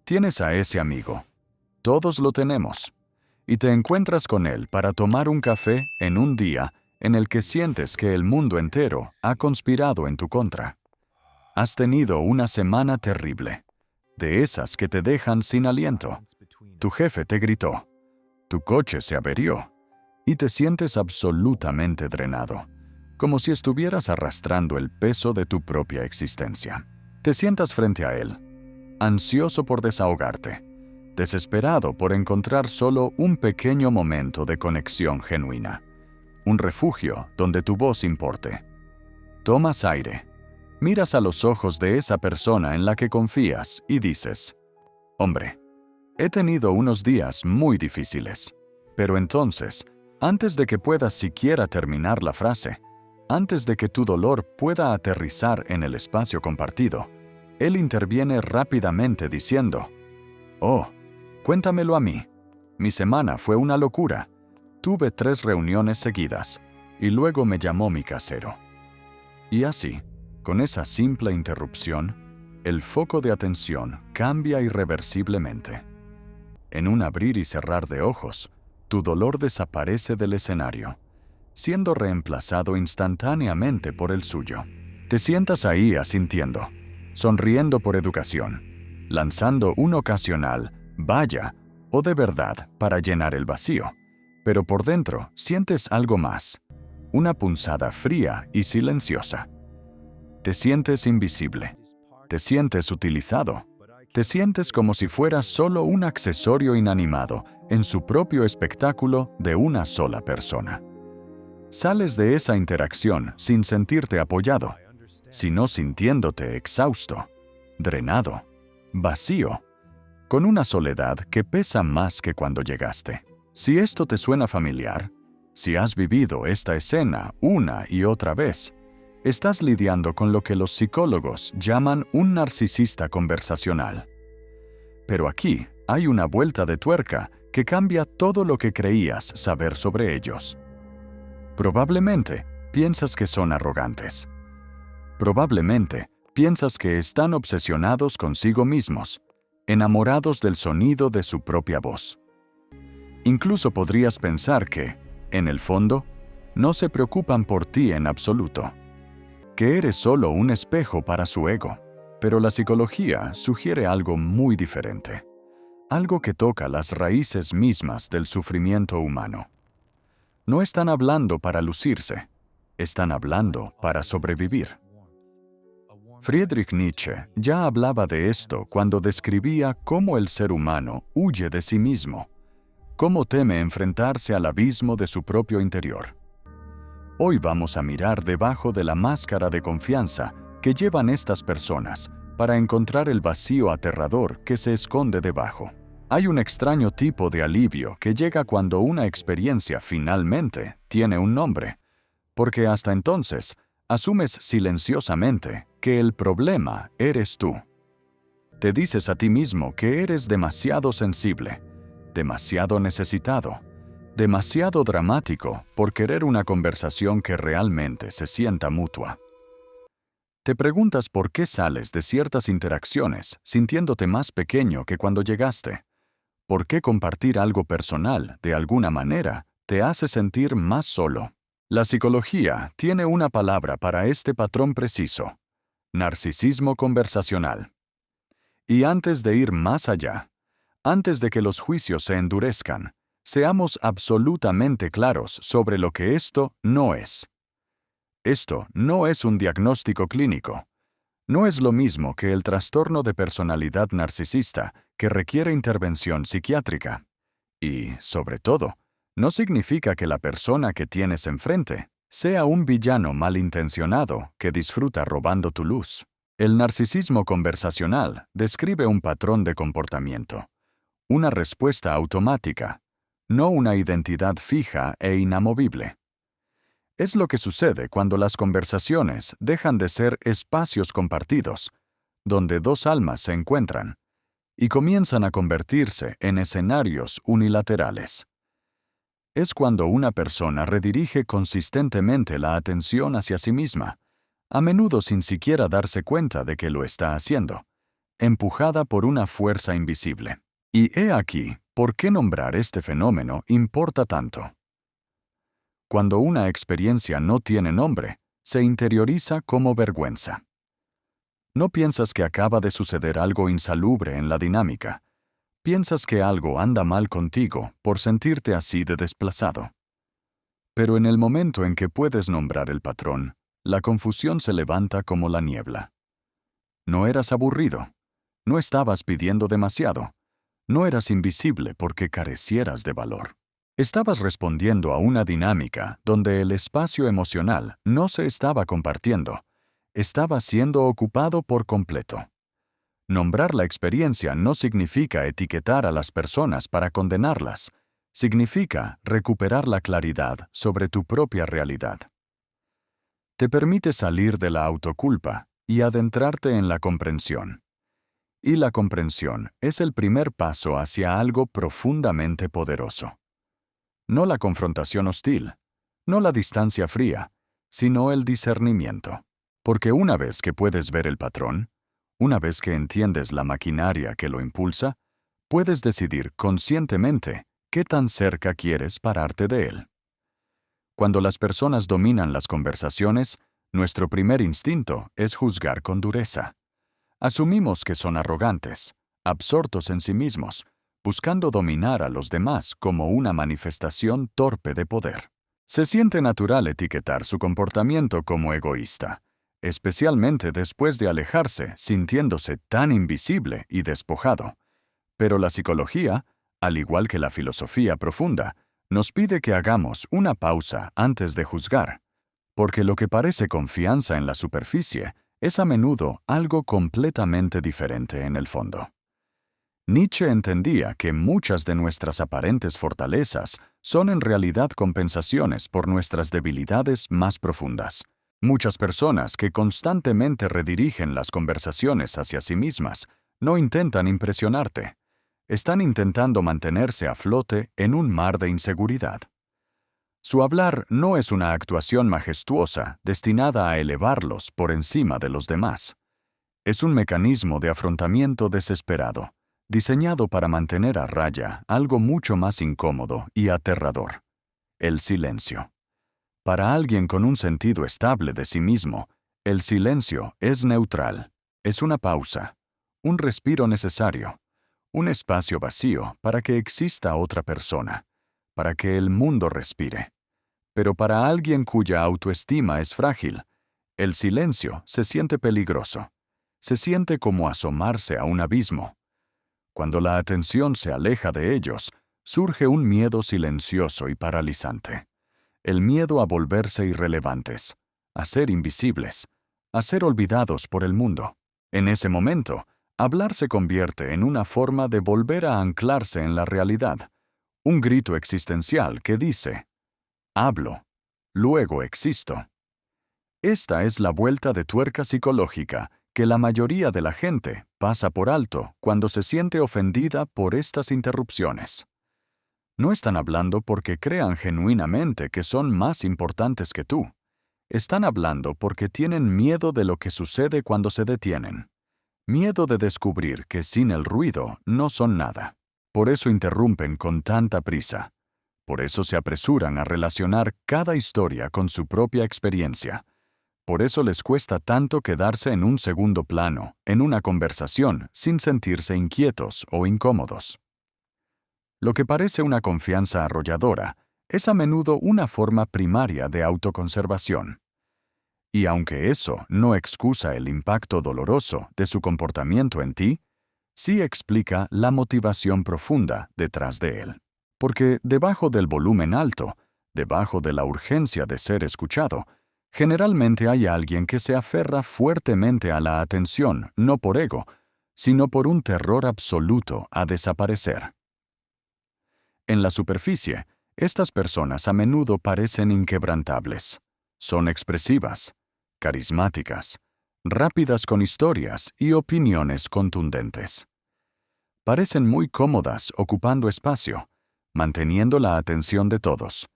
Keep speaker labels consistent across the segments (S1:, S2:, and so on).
S1: Tienes a ese amigo. Todos lo tenemos. Y te encuentras con él para tomar un café en un día en el que sientes que el mundo entero ha conspirado en tu contra. Has tenido una semana terrible, de esas que te dejan sin aliento. Tu jefe te gritó, tu coche se averió y te sientes absolutamente drenado, como si estuvieras arrastrando el peso de tu propia existencia. Te sientas frente a él, ansioso por desahogarte, desesperado por encontrar solo un pequeño momento de conexión genuina, un refugio donde tu voz importe. Tomas aire, miras a los ojos de esa persona en la que confías y dices, «Hombre, he tenido unos días muy difíciles». Pero entonces, antes de que puedas siquiera terminar la frase, antes de que tu dolor pueda aterrizar en el espacio compartido, él interviene rápidamente diciendo, «Oh, cuéntamelo a mí. Mi semana fue una locura. Tuve 3 reuniones seguidas, y luego me llamó mi casero». Y así, con esa simple interrupción, el foco de atención cambia irreversiblemente. En un abrir y cerrar de ojos, tu dolor desaparece del escenario, siendo reemplazado instantáneamente por el suyo. Te sientas ahí asintiendo, sonriendo por educación, lanzando un ocasional «vaya» o «de verdad» para llenar el vacío, pero por dentro sientes algo más, una punzada fría y silenciosa. Te sientes invisible, te sientes utilizado, te sientes como si fueras solo un accesorio inanimado en su propio espectáculo de una sola persona. Sales de esa interacción sin sentirte apoyado, sino sintiéndote exhausto, drenado, vacío, con una soledad que pesa más que cuando llegaste. Si esto te suena familiar, si has vivido esta escena una y otra vez, estás lidiando con lo que los psicólogos llaman un narcisista conversacional. Pero aquí hay una vuelta de tuerca que cambia todo lo que creías saber sobre ellos. Probablemente piensas que son arrogantes. Probablemente piensas que están obsesionados consigo mismos, enamorados del sonido de su propia voz. Incluso podrías pensar que, en el fondo, no se preocupan por ti en absoluto, que eres solo un espejo para su ego. Pero la psicología sugiere algo muy diferente, algo que toca las raíces mismas del sufrimiento humano. No están hablando para lucirse, están hablando para sobrevivir. Friedrich Nietzsche ya hablaba de esto cuando describía cómo el ser humano huye de sí mismo, cómo teme enfrentarse al abismo de su propio interior. Hoy vamos a mirar debajo de la máscara de confianza que llevan estas personas para encontrar el vacío aterrador que se esconde debajo. Hay un extraño tipo de alivio que llega cuando una experiencia finalmente tiene un nombre, porque hasta entonces asumes silenciosamente que el problema eres tú. Te dices a ti mismo que eres demasiado sensible, demasiado necesitado, demasiado dramático por querer una conversación que realmente se sienta mutua. Te preguntas por qué sales de ciertas interacciones sintiéndote más pequeño que cuando llegaste. ¿Por qué compartir algo personal, de alguna manera, te hace sentir más solo? La psicología tiene una palabra para este patrón preciso: narcisismo conversacional. Y antes de ir más allá, antes de que los juicios se endurezcan, seamos absolutamente claros sobre lo que esto no es. Esto no es un diagnóstico clínico. No es lo mismo que el trastorno de personalidad narcisista que requiere intervención psiquiátrica. Y, sobre todo, no significa que la persona que tienes enfrente sea un villano malintencionado que disfruta robando tu luz. El narcisismo conversacional describe un patrón de comportamiento, una respuesta automática, no una identidad fija e inamovible. Es lo que sucede cuando las conversaciones dejan de ser espacios compartidos, donde dos almas se encuentran, y comienzan a convertirse en escenarios unilaterales. Es cuando una persona redirige consistentemente la atención hacia sí misma, a menudo sin siquiera darse cuenta de que lo está haciendo, empujada por una fuerza invisible. Y he aquí, ¿por qué nombrar este fenómeno importa tanto? Cuando una experiencia no tiene nombre, se interioriza como vergüenza. No piensas que acaba de suceder algo insalubre en la dinámica. Piensas que algo anda mal contigo por sentirte así de desplazado. Pero en el momento en que puedes nombrar el patrón, la confusión se levanta como la niebla. No eras aburrido. No estabas pidiendo demasiado. No eras invisible porque carecieras de valor. Estabas respondiendo a una dinámica donde el espacio emocional no se estaba compartiendo. Estaba siendo ocupado por completo. Nombrar la experiencia no significa etiquetar a las personas para condenarlas. Significa recuperar la claridad sobre tu propia realidad. Te permite salir de la autoculpa y adentrarte en la comprensión. Y la comprensión es el primer paso hacia algo profundamente poderoso. No la confrontación hostil, no la distancia fría, sino el discernimiento. Porque una vez que puedes ver el patrón, una vez que entiendes la maquinaria que lo impulsa, puedes decidir conscientemente qué tan cerca quieres pararte de él. Cuando las personas dominan las conversaciones, nuestro primer instinto es juzgar con dureza. Asumimos que son arrogantes, absortos en sí mismos, buscando dominar a los demás como una manifestación torpe de poder. Se siente natural etiquetar su comportamiento como egoísta, especialmente después de alejarse sintiéndose tan invisible y despojado. Pero la psicología, al igual que la filosofía profunda, nos pide que hagamos una pausa antes de juzgar, porque lo que parece confianza en la superficie es a menudo algo completamente diferente en el fondo. Nietzsche entendía que muchas de nuestras aparentes fortalezas son en realidad compensaciones por nuestras debilidades más profundas. Muchas personas que constantemente redirigen las conversaciones hacia sí mismas no intentan impresionarte. Están intentando mantenerse a flote en un mar de inseguridad. Su hablar no es una actuación majestuosa destinada a elevarlos por encima de los demás. Es un mecanismo de afrontamiento desesperado, diseñado para mantener a raya algo mucho más incómodo y aterrador: el silencio. Para alguien con un sentido estable de sí mismo, el silencio es neutral, es una pausa, un respiro necesario, un espacio vacío para que exista otra persona, para que el mundo respire. Pero para alguien cuya autoestima es frágil, el silencio se siente peligroso. Se siente como asomarse a un abismo. Cuando la atención se aleja de ellos, surge un miedo silencioso y paralizante. El miedo a volverse irrelevantes, a ser invisibles, a ser olvidados por el mundo. En ese momento, hablar se convierte en una forma de volver a anclarse en la realidad, un grito existencial que dice: hablo, luego existo. Esta es la vuelta de tuerca psicológica que la mayoría de la gente pasa por alto cuando se siente ofendida por estas interrupciones. No están hablando porque crean genuinamente que son más importantes que tú. Están hablando porque tienen miedo de lo que sucede cuando se detienen. Miedo de descubrir que sin el ruido no son nada. Por eso interrumpen con tanta prisa. Por eso se apresuran a relacionar cada historia con su propia experiencia. Por eso les cuesta tanto quedarse en un segundo plano, en una conversación, sin sentirse inquietos o incómodos. Lo que parece una confianza arrolladora es a menudo una forma primaria de autoconservación. Y aunque eso no excusa el impacto doloroso de su comportamiento en ti, sí explica la motivación profunda detrás de él. Porque debajo del volumen alto, debajo de la urgencia de ser escuchado, generalmente hay alguien que se aferra fuertemente a la atención, no por ego, sino por un terror absoluto a desaparecer. En la superficie, estas personas a menudo parecen inquebrantables. Son expresivas, carismáticas, rápidas con historias y opiniones contundentes. Parecen muy cómodas ocupando espacio, manteniendo la atención de todos,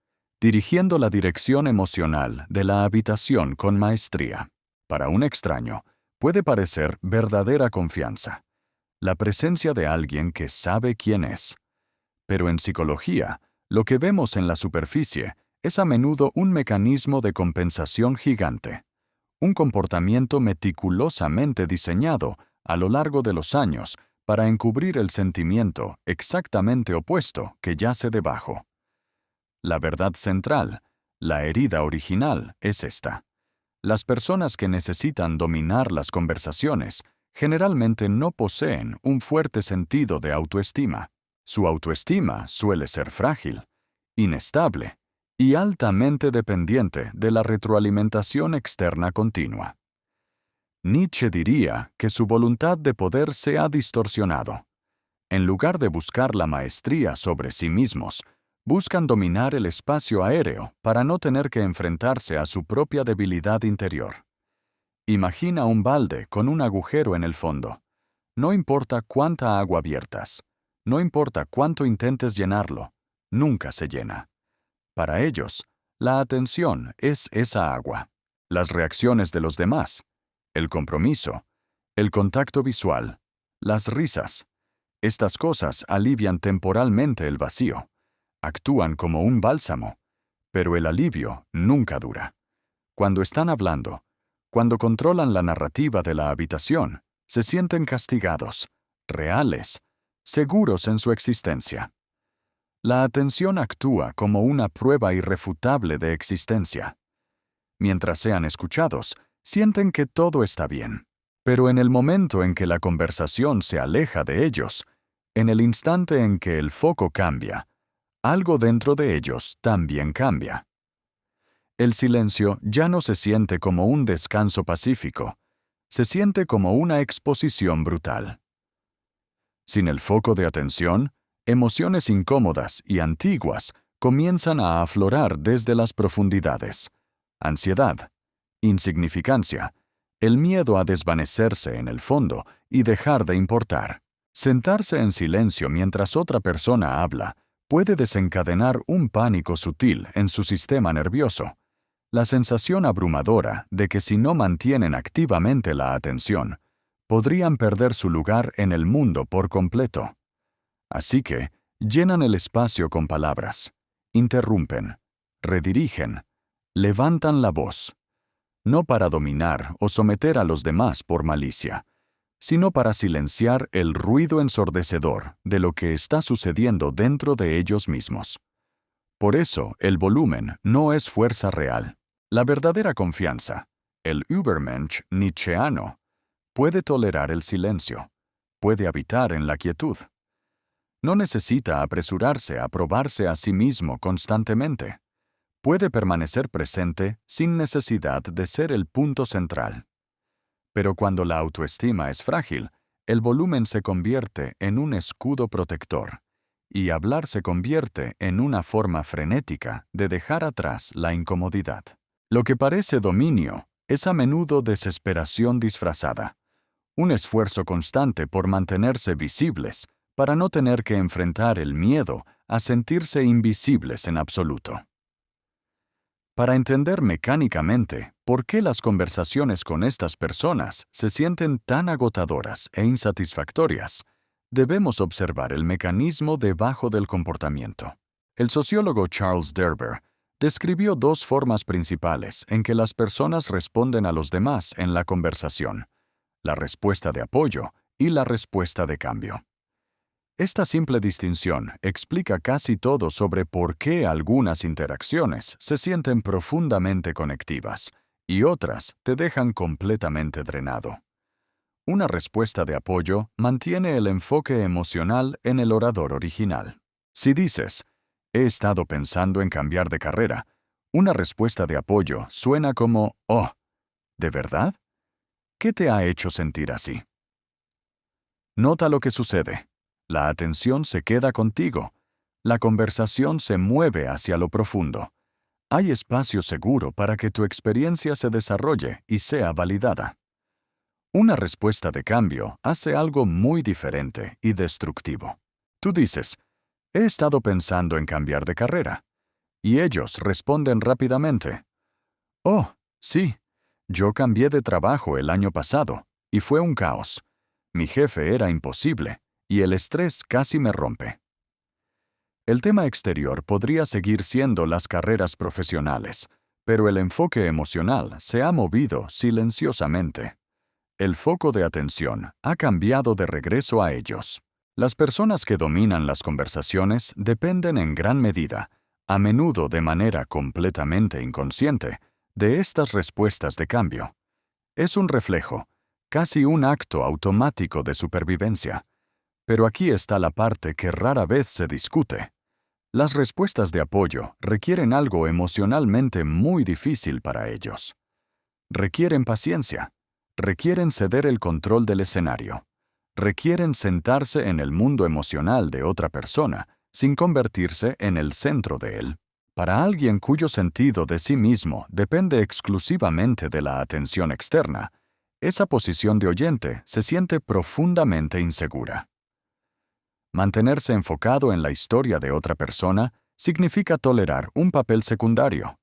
S1: dirigiendo la dirección emocional de la habitación con maestría. Para un extraño, puede parecer verdadera confianza, la presencia de alguien que sabe quién es. Pero en psicología, lo que vemos en la superficie es a menudo un mecanismo de compensación gigante, un comportamiento meticulosamente diseñado a lo largo de los años para encubrir el sentimiento exactamente opuesto que yace debajo. La verdad central, la herida original, es esta. Las personas que necesitan dominar las conversaciones generalmente no poseen un fuerte sentido de autoestima. Su autoestima suele ser frágil, inestable y altamente dependiente de la retroalimentación externa continua. Nietzsche diría que su voluntad de poder se ha distorsionado. En lugar de buscar la maestría sobre sí mismos, buscan dominar el espacio aéreo para no tener que enfrentarse a su propia debilidad interior. Imagina un balde con un agujero en el fondo. No importa cuánta agua viertas, no importa cuánto intentes llenarlo, nunca se llena. Para ellos, la atención es esa agua. Las reacciones de los demás, el compromiso, el contacto visual, las risas. Estas cosas alivian temporalmente el vacío. Actúan como un bálsamo, pero el alivio nunca dura. Cuando están hablando, cuando controlan la narrativa de la habitación, se sienten castigados, reales, seguros en su existencia. La atención actúa como una prueba irrefutable de existencia. Mientras sean escuchados, sienten que todo está bien. Pero en el momento en que la conversación se aleja de ellos, en el instante en que el foco cambia, algo dentro de ellos también cambia. El silencio ya no se siente como un descanso pacífico, se siente como una exposición brutal. Sin el foco de atención, emociones incómodas y antiguas comienzan a aflorar desde las profundidades. Ansiedad, insignificancia, el miedo a desvanecerse en el fondo y dejar de importar. Sentarse en silencio mientras otra persona habla puede desencadenar un pánico sutil en su sistema nervioso. La sensación abrumadora de que si no mantienen activamente la atención, podrían perder su lugar en el mundo por completo. Así que, llenan el espacio con palabras, interrumpen, redirigen, levantan la voz, no para dominar o someter a los demás por malicia, sino para silenciar el ruido ensordecedor de lo que está sucediendo dentro de ellos mismos. Por eso, el volumen no es fuerza real. La verdadera confianza, el Übermensch nietzscheano, puede tolerar el silencio, puede habitar en la quietud. No necesita apresurarse a probarse a sí mismo constantemente. Puede permanecer presente sin necesidad de ser el punto central. Pero cuando la autoestima es frágil, el volumen se convierte en un escudo protector, y hablar se convierte en una forma frenética de dejar atrás la incomodidad. Lo que parece dominio es a menudo desesperación disfrazada, un esfuerzo constante por mantenerse visibles para no tener que enfrentar el miedo a sentirse invisibles en absoluto. Para entender mecánicamente por qué las conversaciones con estas personas se sienten tan agotadoras e insatisfactorias, debemos observar el mecanismo debajo del comportamiento. El sociólogo Charles Derber describió dos formas principales en que las personas responden a los demás en la conversación: la respuesta de apoyo y la respuesta de cambio. Esta simple distinción explica casi todo sobre por qué algunas interacciones se sienten profundamente conectivas y otras te dejan completamente drenado. Una respuesta de apoyo mantiene el enfoque emocional en el orador original. Si dices, he estado pensando en cambiar de carrera, una respuesta de apoyo suena como, oh, ¿de verdad? ¿Qué te ha hecho sentir así? Nota lo que sucede. La atención se queda contigo. La conversación se mueve hacia lo profundo. Hay espacio seguro para que tu experiencia se desarrolle y sea validada. Una respuesta de cambio hace algo muy diferente y destructivo. Tú dices, he estado pensando en cambiar de carrera. Y ellos responden rápidamente, oh, sí, yo cambié de trabajo el año pasado y fue un caos. Mi jefe era imposible, y el estrés casi me rompe. El tema exterior podría seguir siendo las carreras profesionales, pero el enfoque emocional se ha movido silenciosamente. El foco de atención ha cambiado de regreso a ellos. Las personas que dominan las conversaciones dependen en gran medida, a menudo de manera completamente inconsciente, de estas respuestas de cambio. Es un reflejo, casi un acto automático de supervivencia. Pero aquí está la parte que rara vez se discute. Las respuestas de apoyo requieren algo emocionalmente muy difícil para ellos. Requieren paciencia. Requieren ceder el control del escenario. Requieren sentarse en el mundo emocional de otra persona, sin convertirse en el centro de él. Para alguien cuyo sentido de sí mismo depende exclusivamente de la atención externa, esa posición de oyente se siente profundamente insegura. Mantenerse enfocado en la historia de otra persona significa tolerar un papel secundario,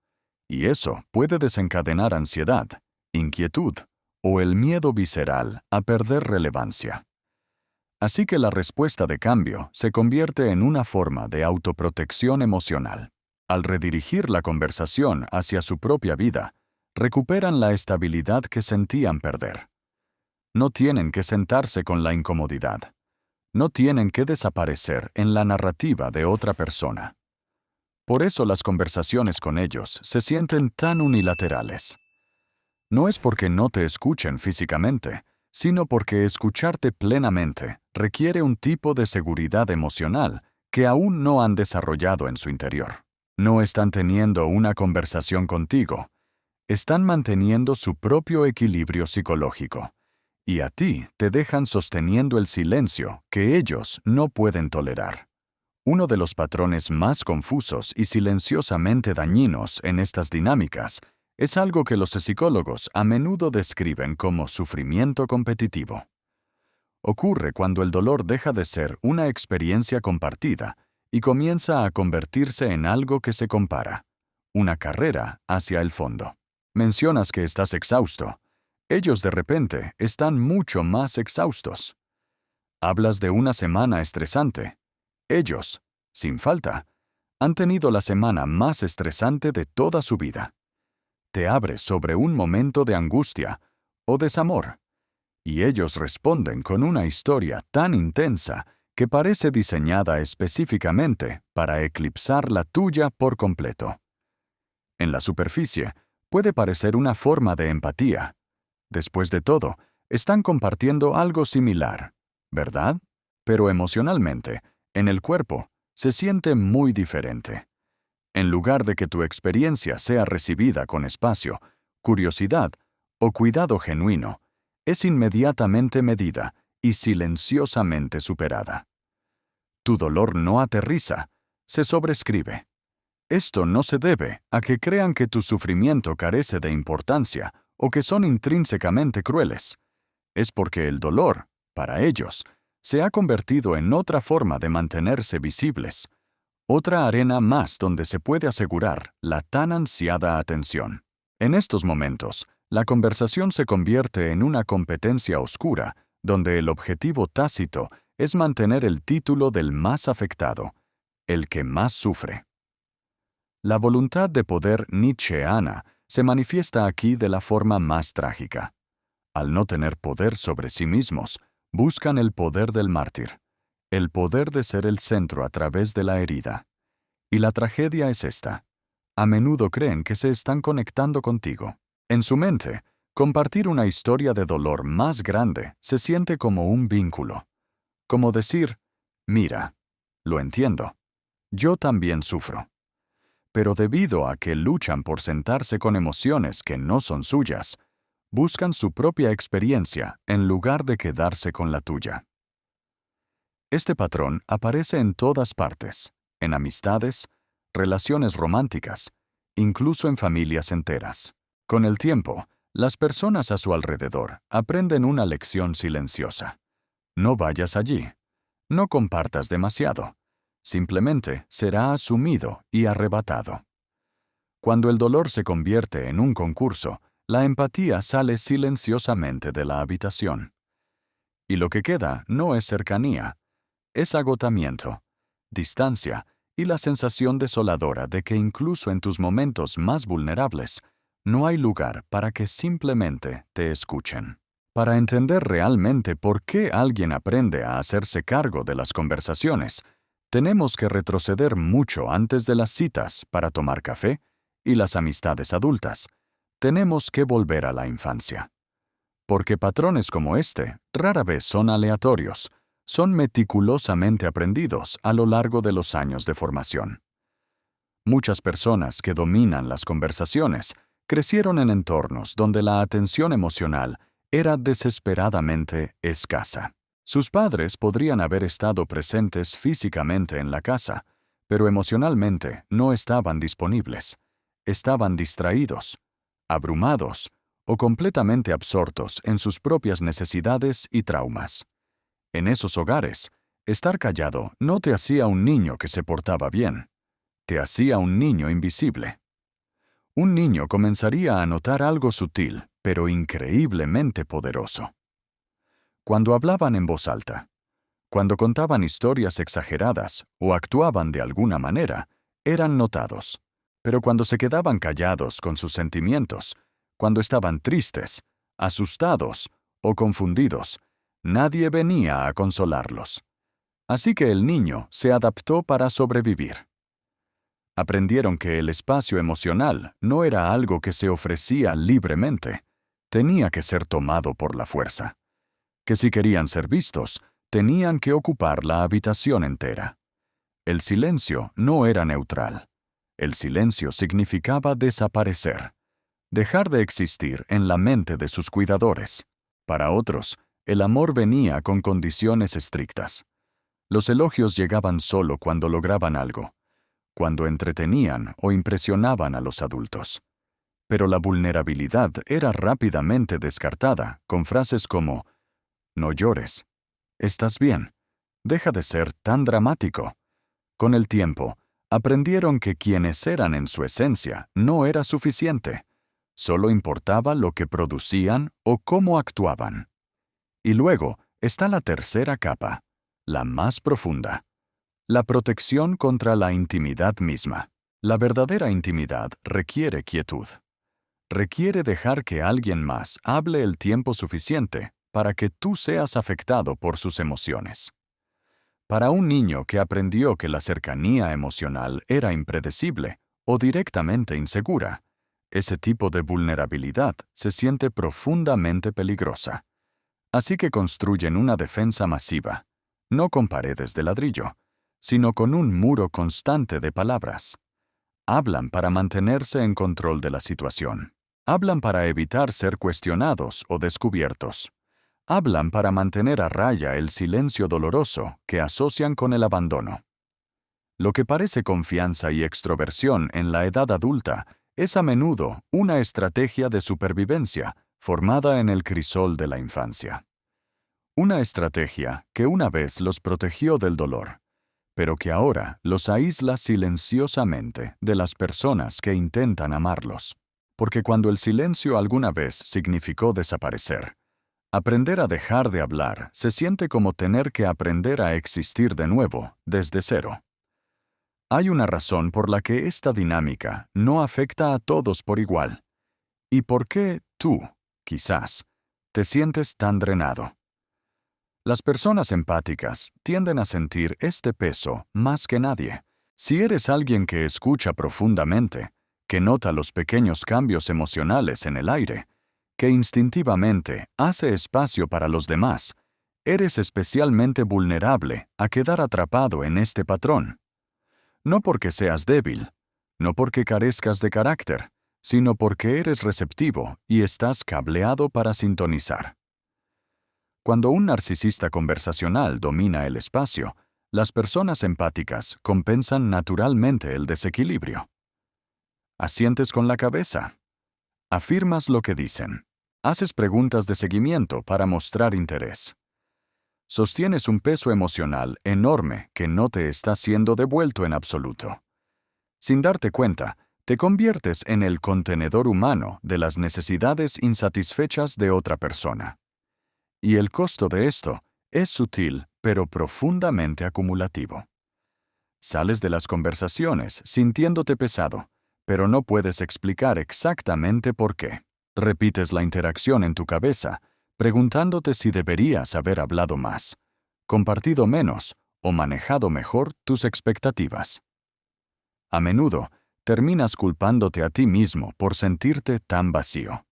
S1: y eso puede desencadenar ansiedad, inquietud o el miedo visceral a perder relevancia. Así que la respuesta de cambio se convierte en una forma de autoprotección emocional. Al redirigir la conversación hacia su propia vida, recuperan la estabilidad que sentían perder. No tienen que sentarse con la incomodidad. No tienen que desaparecer en la narrativa de otra persona. Por eso las conversaciones con ellos se sienten tan unilaterales. No es porque no te escuchen físicamente, sino porque escucharte plenamente requiere un tipo de seguridad emocional que aún no han desarrollado en su interior. No están teniendo una conversación contigo, están manteniendo su propio equilibrio psicológico, y a ti te dejan sosteniendo el silencio que ellos no pueden tolerar. Uno de los patrones más confusos y silenciosamente dañinos en estas dinámicas es algo que los psicólogos a menudo describen como sufrimiento competitivo. Ocurre cuando el dolor deja de ser una experiencia compartida y comienza a convertirse en algo que se compara, una carrera hacia el fondo. Mencionas que estás exhausto. Ellos de repente están mucho más exhaustos. Hablas de una semana estresante. Ellos, sin falta, han tenido la semana más estresante de toda su vida. Te abres sobre un momento de angustia o desamor, y ellos responden con una historia tan intensa que parece diseñada específicamente para eclipsar la tuya por completo. En la superficie, puede parecer una forma de empatía. Después de todo, están compartiendo algo similar, ¿verdad? Pero emocionalmente, en el cuerpo, se siente muy diferente. En lugar de que tu experiencia sea recibida con espacio, curiosidad o cuidado genuino, es inmediatamente medida y silenciosamente superada. Tu dolor no aterriza, se sobrescribe. Esto no se debe a que crean que tu sufrimiento carece de importancia o que son intrínsecamente crueles. Es porque el dolor, para ellos, se ha convertido en otra forma de mantenerse visibles, otra arena más donde se puede asegurar la tan ansiada atención. En estos momentos, la conversación se convierte en una competencia oscura, donde el objetivo tácito es mantener el título del más afectado, el que más sufre. La voluntad de poder nietzscheana se manifiesta aquí de la forma más trágica. Al no tener poder sobre sí mismos, buscan el poder del mártir, el poder de ser el centro a través de la herida. Y la tragedia es esta. A menudo creen que se están conectando contigo. En su mente, compartir una historia de dolor más grande se siente como un vínculo. Como decir, mira, lo entiendo, yo también sufro. Pero debido a que luchan por sentarse con emociones que no son suyas, buscan su propia experiencia en lugar de quedarse con la tuya. Este patrón aparece en todas partes, en amistades, relaciones románticas, incluso en familias enteras. Con el tiempo, las personas a su alrededor aprenden una lección silenciosa. No vayas allí. No compartas demasiado. Simplemente será asumido y arrebatado. Cuando el dolor se convierte en un concurso, la empatía sale silenciosamente de la habitación. Y lo que queda no es cercanía, es agotamiento, distancia y la sensación desoladora de que incluso en tus momentos más vulnerables, no hay lugar para que simplemente te escuchen. Para entender realmente por qué alguien aprende a hacerse cargo de las conversaciones, tenemos que retroceder mucho antes de las citas para tomar café y las amistades adultas. Tenemos que volver a la infancia. Porque patrones como este rara vez son aleatorios, son meticulosamente aprendidos a lo largo de los años de formación. Muchas personas que dominan las conversaciones crecieron en entornos donde la atención emocional era desesperadamente escasa. Sus padres podrían haber estado presentes físicamente en la casa, pero emocionalmente no estaban disponibles. Estaban distraídos, abrumados o completamente absortos en sus propias necesidades y traumas. En esos hogares, estar callado no te hacía un niño que se portaba bien, te hacía un niño invisible. Un niño comenzaría a notar algo sutil, pero increíblemente poderoso. Cuando hablaban en voz alta, cuando contaban historias exageradas o actuaban de alguna manera, eran notados. Pero cuando se quedaban callados con sus sentimientos, cuando estaban tristes, asustados o confundidos, nadie venía a consolarlos. Así que el niño se adaptó para sobrevivir. Aprendieron que el espacio emocional no era algo que se ofrecía libremente, tenía que ser tomado por la fuerza. Que si querían ser vistos, tenían que ocupar la habitación entera. El silencio no era neutral. El silencio significaba desaparecer, dejar de existir en la mente de sus cuidadores. Para otros, el amor venía con condiciones estrictas. Los elogios llegaban solo cuando lograban algo, cuando entretenían o impresionaban a los adultos. Pero la vulnerabilidad era rápidamente descartada con frases como «No llores», «Estás bien», «Deja de ser tan dramático». Con el tiempo, aprendieron que quienes eran en su esencia no era suficiente. Solo importaba lo que producían o cómo actuaban. Y luego está la tercera capa, la más profunda. La protección contra la intimidad misma. La verdadera intimidad requiere quietud. Requiere dejar que alguien más hable el tiempo suficiente para que tú seas afectado por sus emociones. Para un niño que aprendió que la cercanía emocional era impredecible o directamente insegura, ese tipo de vulnerabilidad se siente profundamente peligrosa. Así que construyen una defensa masiva, no con paredes de ladrillo, sino con un muro constante de palabras. Hablan para mantenerse en control de la situación. Hablan para evitar ser cuestionados o descubiertos. Hablan para mantener a raya el silencio doloroso que asocian con el abandono. Lo que parece confianza y extroversión en la edad adulta es a menudo una estrategia de supervivencia formada en el crisol de la infancia. Una estrategia que una vez los protegió del dolor, pero que ahora los aísla silenciosamente de las personas que intentan amarlos. Porque cuando el silencio alguna vez significó desaparecer, aprender a dejar de hablar se siente como tener que aprender a existir de nuevo, desde cero. Hay una razón por la que esta dinámica no afecta a todos por igual. ¿Y por qué tú, quizás, te sientes tan drenado? Las personas empáticas tienden a sentir este peso más que nadie. Si eres alguien que escucha profundamente, que nota los pequeños cambios emocionales en el aire, que instintivamente hace espacio para los demás, eres especialmente vulnerable a quedar atrapado en este patrón. No porque seas débil, no porque carezcas de carácter, sino porque eres receptivo y estás cableado para sintonizar. Cuando un narcisista conversacional domina el espacio, las personas empáticas compensan naturalmente el desequilibrio. Asientes con la cabeza. Afirmas lo que dicen. Haces preguntas de seguimiento para mostrar interés. Sostienes un peso emocional enorme que no te está siendo devuelto en absoluto. Sin darte cuenta, te conviertes en el contenedor humano de las necesidades insatisfechas de otra persona. Y el costo de esto es sutil, pero profundamente acumulativo. Sales de las conversaciones sintiéndote pesado, pero no puedes explicar exactamente por qué. Repites la interacción en tu cabeza, preguntándote si deberías haber hablado más, compartido menos o manejado mejor tus expectativas. A menudo, terminas culpándote a ti mismo por sentirte tan vacío.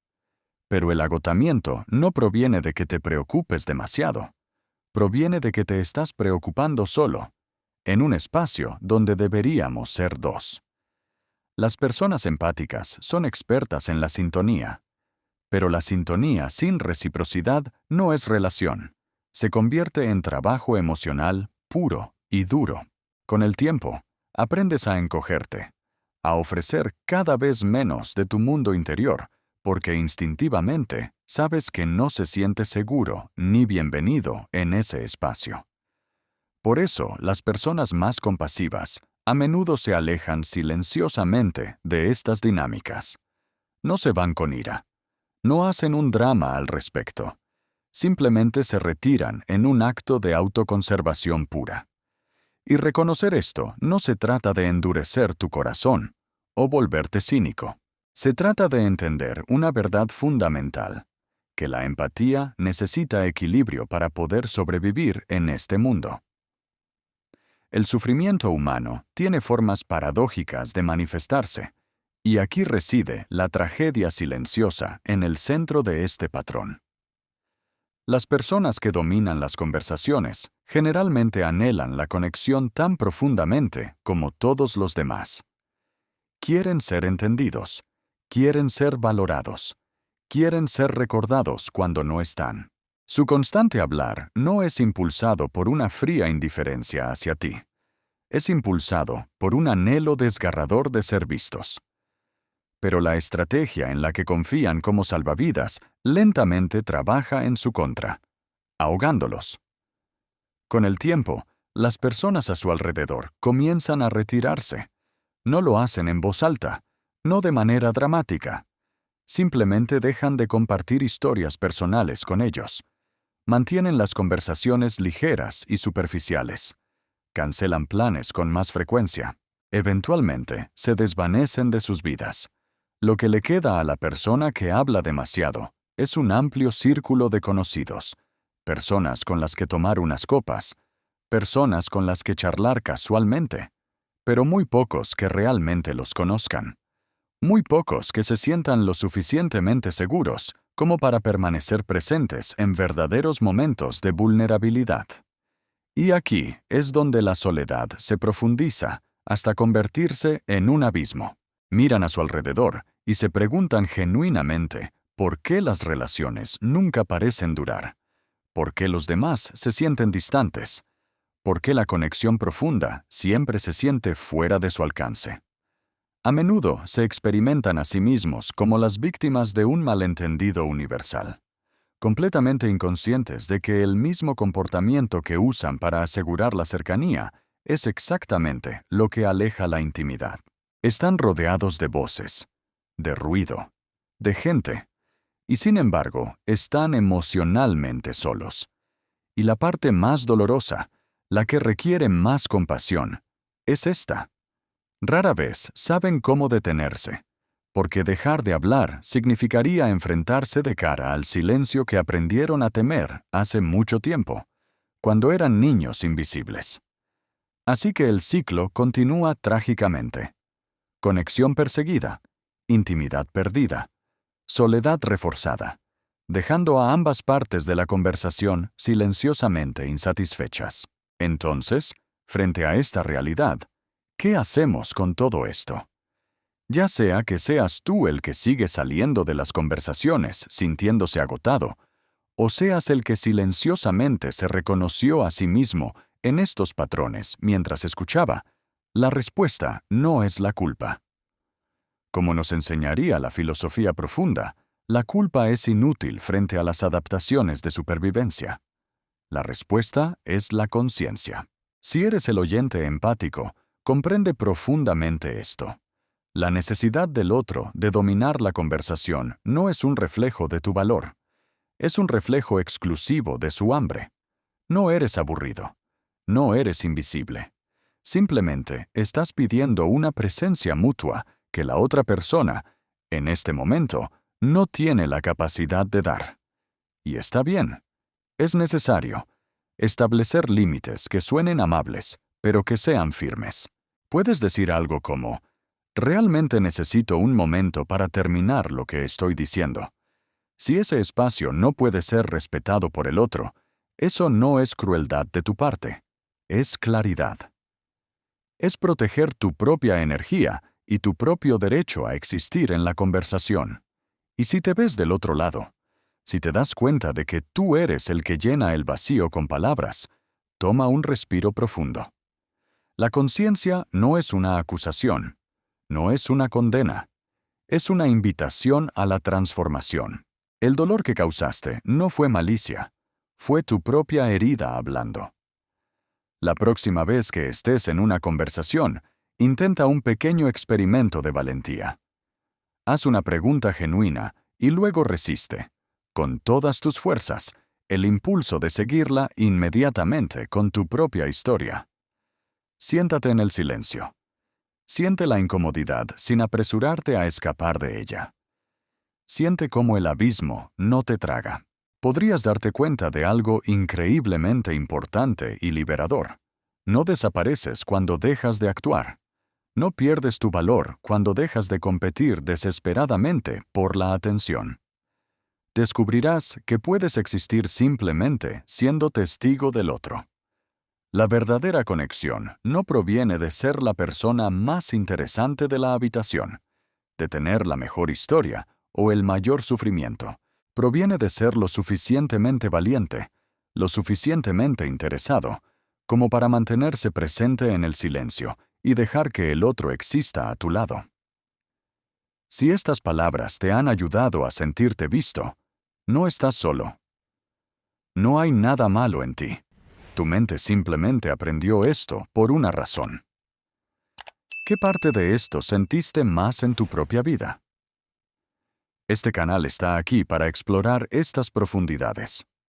S1: Pero el agotamiento no proviene de que te preocupes demasiado. Proviene de que te estás preocupando solo, en un espacio donde deberíamos ser dos. Las personas empáticas son expertas en la sintonía, pero la sintonía sin reciprocidad no es relación. Se convierte en trabajo emocional puro y duro. Con el tiempo, aprendes a encogerte, a ofrecer cada vez menos de tu mundo interior, porque instintivamente sabes que no se siente seguro ni bienvenido en ese espacio. Por eso, las personas más compasivas a menudo se alejan silenciosamente de estas dinámicas. No se van con ira. No hacen un drama al respecto. Simplemente se retiran en un acto de autoconservación pura. Y reconocer esto no se trata de endurecer tu corazón o volverte cínico. Se trata de entender una verdad fundamental, que la empatía necesita equilibrio para poder sobrevivir en este mundo. El sufrimiento humano tiene formas paradójicas de manifestarse, y aquí reside la tragedia silenciosa en el centro de este patrón. Las personas que dominan las conversaciones generalmente anhelan la conexión tan profundamente como todos los demás. Quieren ser entendidos, quieren ser valorados, quieren ser recordados cuando no están. Su constante hablar no es impulsado por una fría indiferencia hacia ti. Es impulsado por un anhelo desgarrador de ser vistos. Pero la estrategia en la que confían como salvavidas lentamente trabaja en su contra, ahogándolos. Con el tiempo, las personas a su alrededor comienzan a retirarse. No lo hacen en voz alta, no de manera dramática. Simplemente dejan de compartir historias personales con ellos. Mantienen las conversaciones ligeras y superficiales. Cancelan planes con más frecuencia. Eventualmente, se desvanecen de sus vidas. Lo que le queda a la persona que habla demasiado es un amplio círculo de conocidos, personas con las que tomar unas copas, personas con las que charlar casualmente, pero muy pocos que realmente los conozcan. Muy pocos que se sientan lo suficientemente seguros como para permanecer presentes en verdaderos momentos de vulnerabilidad. Y aquí es donde la soledad se profundiza hasta convertirse en un abismo. Miran a su alrededor y se preguntan genuinamente por qué las relaciones nunca parecen durar, por qué los demás se sienten distantes, por qué la conexión profunda siempre se siente fuera de su alcance. A menudo se experimentan a sí mismos como las víctimas de un malentendido universal, completamente inconscientes de que el mismo comportamiento que usan para asegurar la cercanía es exactamente lo que aleja la intimidad. Están rodeados de voces, de ruido, de gente, y sin embargo están emocionalmente solos. Y la parte más dolorosa, la que requiere más compasión, es esta. Rara vez saben cómo detenerse, porque dejar de hablar significaría enfrentarse de cara al silencio que aprendieron a temer hace mucho tiempo, cuando eran niños invisibles. Así que el ciclo continúa trágicamente. Conexión perseguida, intimidad perdida, soledad reforzada, dejando a ambas partes de la conversación silenciosamente insatisfechas. Entonces, frente a esta realidad, ¿qué hacemos con todo esto? Ya sea que seas tú el que sigue saliendo de las conversaciones sintiéndose agotado, o seas el que silenciosamente se reconoció a sí mismo en estos patrones mientras escuchaba, la respuesta no es la culpa. Como nos enseñaría la filosofía profunda, la culpa es inútil frente a las adaptaciones de supervivencia. La respuesta es la conciencia. Si eres el oyente empático, comprende profundamente esto. La necesidad del otro de dominar la conversación no es un reflejo de tu valor. Es un reflejo exclusivo de su hambre. No eres aburrido. No eres invisible. Simplemente estás pidiendo una presencia mutua que la otra persona, en este momento, no tiene la capacidad de dar. Y está bien. Es necesario establecer límites que suenen amables, pero que sean firmes. Puedes decir algo como, realmente necesito un momento para terminar lo que estoy diciendo. Si ese espacio no puede ser respetado por el otro, eso no es crueldad de tu parte, es claridad. Es proteger tu propia energía y tu propio derecho a existir en la conversación. Y si te ves del otro lado, si te das cuenta de que tú eres el que llena el vacío con palabras, toma un respiro profundo. La conciencia no es una acusación, no es una condena, es una invitación a la transformación. El dolor que causaste no fue malicia, fue tu propia herida hablando. La próxima vez que estés en una conversación, intenta un pequeño experimento de valentía. Haz una pregunta genuina y luego resiste, con todas tus fuerzas, el impulso de seguirla inmediatamente con tu propia historia. Siéntate en el silencio. Siente la incomodidad sin apresurarte a escapar de ella. Siente cómo el abismo no te traga. Podrías darte cuenta de algo increíblemente importante y liberador. No desapareces cuando dejas de actuar. No pierdes tu valor cuando dejas de competir desesperadamente por la atención. Descubrirás que puedes existir simplemente siendo testigo del otro. La verdadera conexión no proviene de ser la persona más interesante de la habitación, de tener la mejor historia o el mayor sufrimiento. Proviene de ser lo suficientemente valiente, lo suficientemente interesado, como para mantenerse presente en el silencio y dejar que el otro exista a tu lado. Si estas palabras te han ayudado a sentirte visto, no estás solo. No hay nada malo en ti. Tu mente simplemente aprendió esto por una razón. ¿Qué parte de esto sentiste más en tu propia vida? Este canal está aquí para explorar estas profundidades.